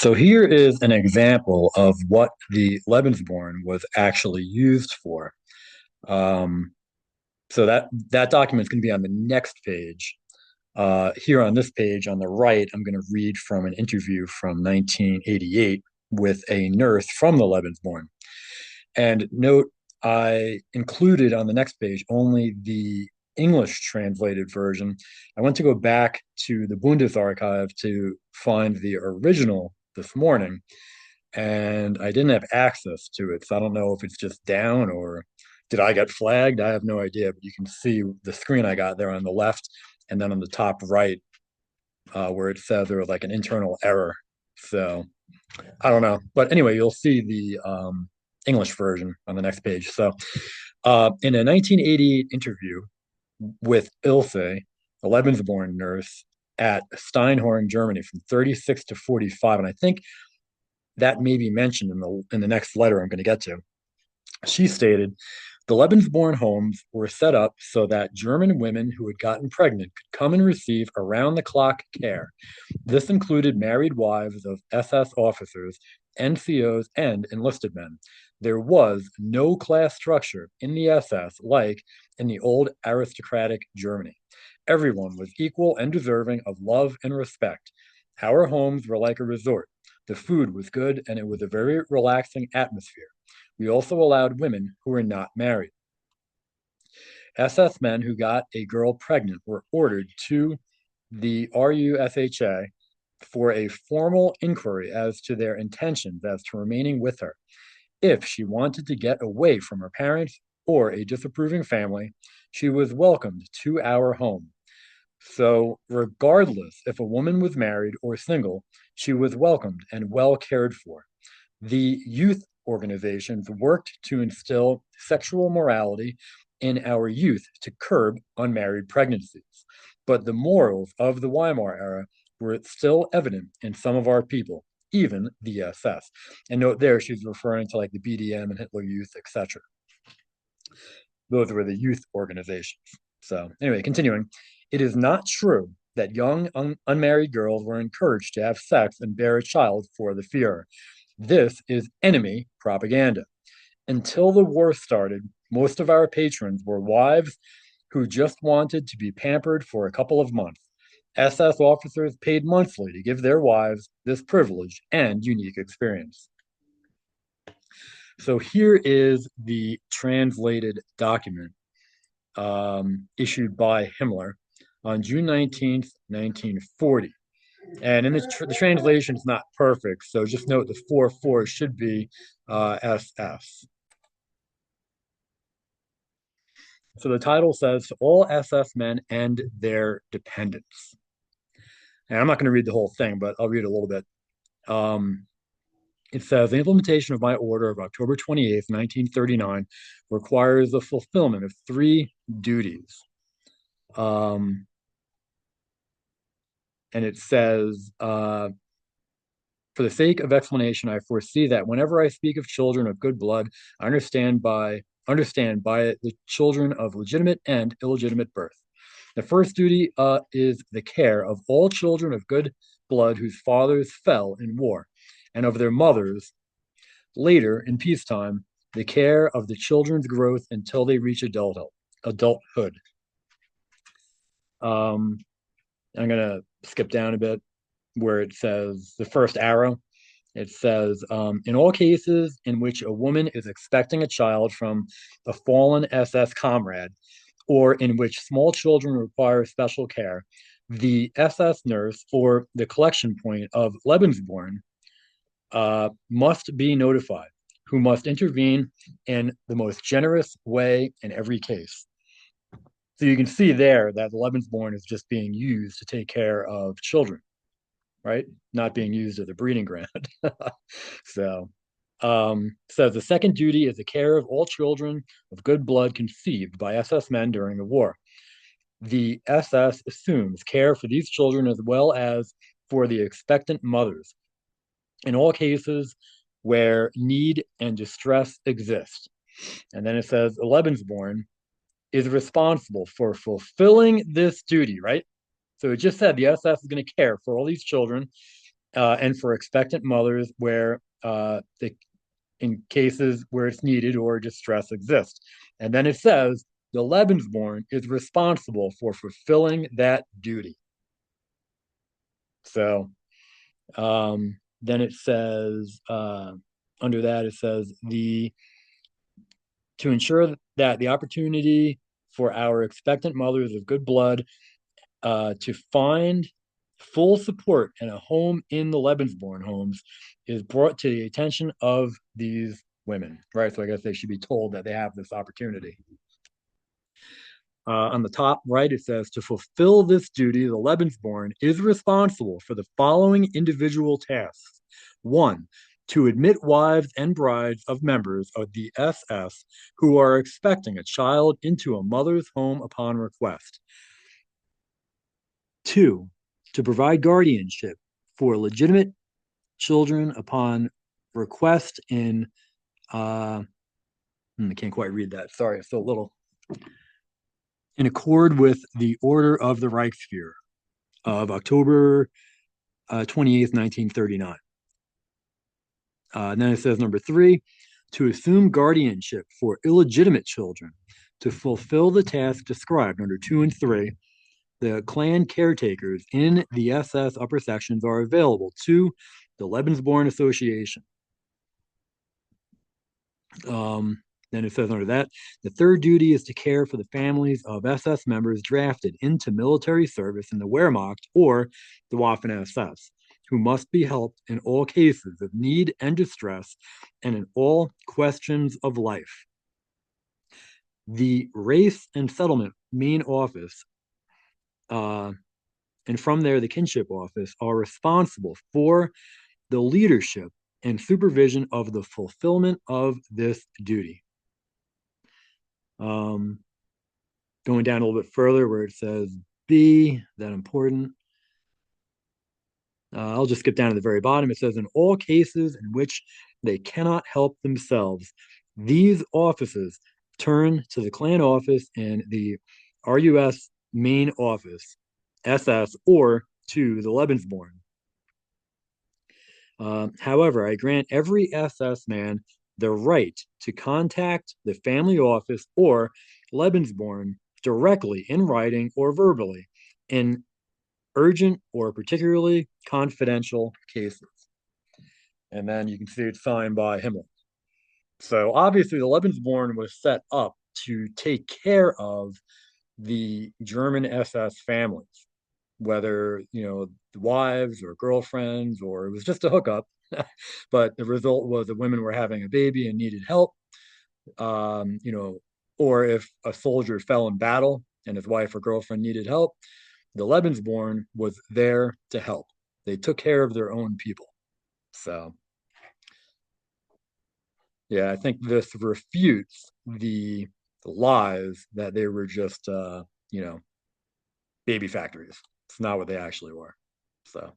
So here is an example of what the Lebensborn was actually used for. Um, so that document is going to be on the next page. Here on this page on the right, I'm going to read from an interview from 1988 with a nurse from the Lebensborn. And note, I included on the next page only the English translated version. I went to go back to the Bundesarchive to find the original this morning, and I didn't have access to it. So I don't know if it's just down or did I get flagged? I have no idea, but you can see the screen I got there on the left, and then on the top right, where it says there was like an internal error. So I don't know. But anyway, you'll see the English version on the next page. So in a 1988 interview with Ilse, a Lebensborn nurse at Steinhorn, Germany, from 36 to 45, and I think that may be mentioned in the next letter I'm going to get to. She stated, the Lebensborn homes were set up so that German women who had gotten pregnant could come and receive around the clock care. This included married wives of SS officers, NCOs, and enlisted men. There was no class structure in the SS like in the old aristocratic Germany. Everyone was equal and deserving of love and respect. Our homes were like a resort. The food was good, and it was a very relaxing atmosphere. We also allowed women who were not married. SS men who got a girl pregnant were ordered to the RUSHA for a formal inquiry as to their intentions as to remaining with her. If she wanted to get away from her parents or a disapproving family, she was welcomed to our home. So, regardless if a woman was married or single, she was welcomed and well cared for. The youth organizations worked to instill sexual morality in our youth to curb unmarried pregnancies. But the morals of the Weimar era were still evident in some of our people, even the SS. And note there, she's referring to like the BDM and Hitler Youth, etc. Those were the youth organizations. So, anyway, continuing. It is not true that young unmarried girls were encouraged to have sex and bear a child for the Fuhrer. This is enemy propaganda. Until the war started, most of our patrons were wives who just wanted to be pampered for a couple of months. SS officers paid monthly to give their wives this privilege and unique experience. So here is the translated document issued by Himmler on June 19th, 1940. And in the translation, it's not perfect. So just note the 4 should be SS. So the title says, to all SS men and their dependents. And I'm not going to read the whole thing, but I'll read a little bit. Um, It says the implementation of my order of October 28th, 1939 requires the fulfillment of three duties. Um, and it says, for the sake of explanation, I foresee that whenever I speak of children of good blood, I understand by it the children of legitimate and illegitimate birth. The first duty is the care of all children of good blood whose fathers fell in war, and of their mothers later in peacetime, the care of the children's growth until they reach adulthood. Um, I'm going to skip down a bit where it says the first arrow. It says, in all cases in which a woman is expecting a child from a fallen SS comrade, or in which small children require special care, the SS nurse or the collection point of Lebensborn must be notified, who must intervene in the most generous way in every case. So you can see there that Lebensborn is just being used to take care of children, right? Not being used as a breeding ground. So, says the second duty is the care of all children of good blood conceived by SS men during the war. The SS assumes care for these children as well as for the expectant mothers in all cases where need and distress exist. And then it says Lebensborn is responsible for fulfilling this duty, right? So it just said the SS is going to care for all these children and for expectant mothers where in cases where it's needed or distress exists. And then it says the Lebensborn is responsible for fulfilling that duty. So then it says under that it says the to ensure that the opportunity for our expectant mothers of good blood to find full support and a home in the Lebensborn homes is brought to the attention of these women, right? So I guess they should be told that they have this opportunity. On the top right, it says to fulfill this duty, the Lebensborn is responsible for the following individual tasks. One, to admit wives and brides of members of the SS who are expecting a child into a mother's home upon request. Two, to provide guardianship for legitimate children upon request in, I can't quite read that. Sorry, it's so little. In accord with the Order of the Reichsfuhrer of October 28th, 1939. And then it says number three, to assume guardianship for illegitimate children to fulfill the task described under 2 and 3. The clan caretakers in the SS upper sections are available to the Lebensborn Association. Then it says under that, the third duty is to care for the families of SS members drafted into military service in the Wehrmacht or the Waffen-SS, who must be helped in all cases of need and distress and in all questions of life. The Race and Settlement main office and from there the kinship office are responsible for the leadership and supervision of the fulfillment of this duty. Going down a little bit further where it says B, that important. I'll just skip down to the very bottom. It says in all cases in which they cannot help themselves, these offices turn to the clan office and the RUS main office, SS, or to the Lebensborn. However, I grant every SS man the right to contact the family office or Lebensborn directly in writing or verbally in urgent or particularly confidential cases. And then you can see it's signed by Himmler. So obviously, the Lebensborn was set up to take care of the German SS families, whether wives or girlfriends or it was just a hookup. But the result was the women were having a baby and needed help. Or if a soldier fell in battle and his wife or girlfriend needed help, the Lebensborn was there to help. They took care of their own people. So, yeah, I think this refutes the lies that they were just, baby factories. It's not what they actually were. So.